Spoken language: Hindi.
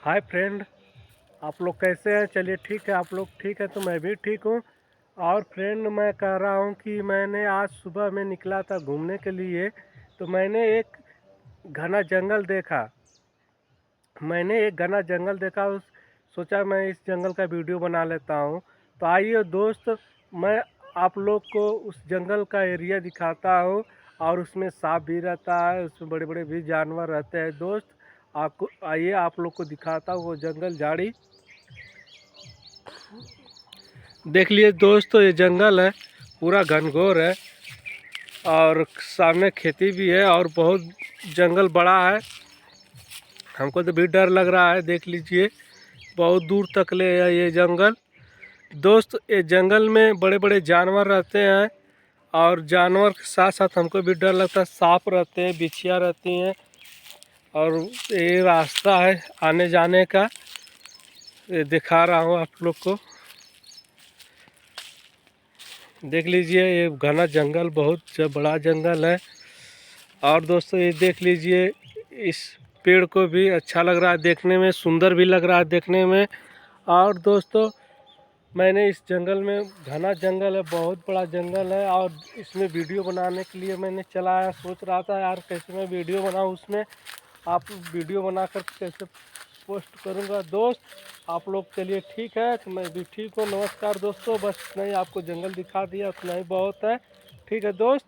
हाय फ्रेंड, आप लोग कैसे हैं? चलिए ठीक है, आप लोग ठीक है तो मैं भी ठीक हूँ। और फ्रेंड, मैं कह रहा हूँ कि मैंने आज सुबह में निकला था घूमने के लिए, तो मैंने एक घना जंगल देखा। उस सोचा मैं इस जंगल का वीडियो बना लेता हूँ। तो आइए दोस्त, मैं आप लोग को उस जंगल का एरिया दिखाता हूँ। और उसमें सांप भी रहता है, उसमें बड़े बड़े भी जानवर रहते हैं दोस्त। आपको आइए, आप लोग को दिखाता हूँ वो जंगल झाड़ी। देख लिए दोस्तों, ये जंगल है, पूरा घनघोर है और सामने खेती भी है और बहुत जंगल बड़ा है। हमको तो भी डर लग रहा है। देख लीजिए, बहुत दूर तक ले है ये जंगल। दोस्त, ये जंगल में बड़े बड़े जानवर रहते हैं और जानवर के साथ साथ हमको भी डर लगता है। सांप रहते हैं, बिच्छियाँ रहती हैं और ये रास्ता है आने जाने का। ये दिखा रहा हूँ आप लोग को, देख लीजिए। ये घना जंगल, बहुत बड़ा जंगल है। और दोस्तों ये देख लीजिए, इस पेड़ को भी अच्छा लग रहा है देखने में, सुंदर भी लग रहा है देखने में। और दोस्तों, मैंने इस जंगल में, घना जंगल है, बहुत बड़ा जंगल है, और इसमें वीडियो बनाने के लिए मैंने चलाया। सोच रहा था यार कैसे मैं वीडियो बनाऊँ उसमें। आप वीडियो बनाकर कैसे पोस्ट करूँगा दोस्त। आप लोग चलिए ठीक है, तो मैं भी ठीक हूँ। नमस्कार दोस्तों, बस इतना ही आपको जंगल दिखा दिया, उतना ही बहुत है। ठीक है दोस्त।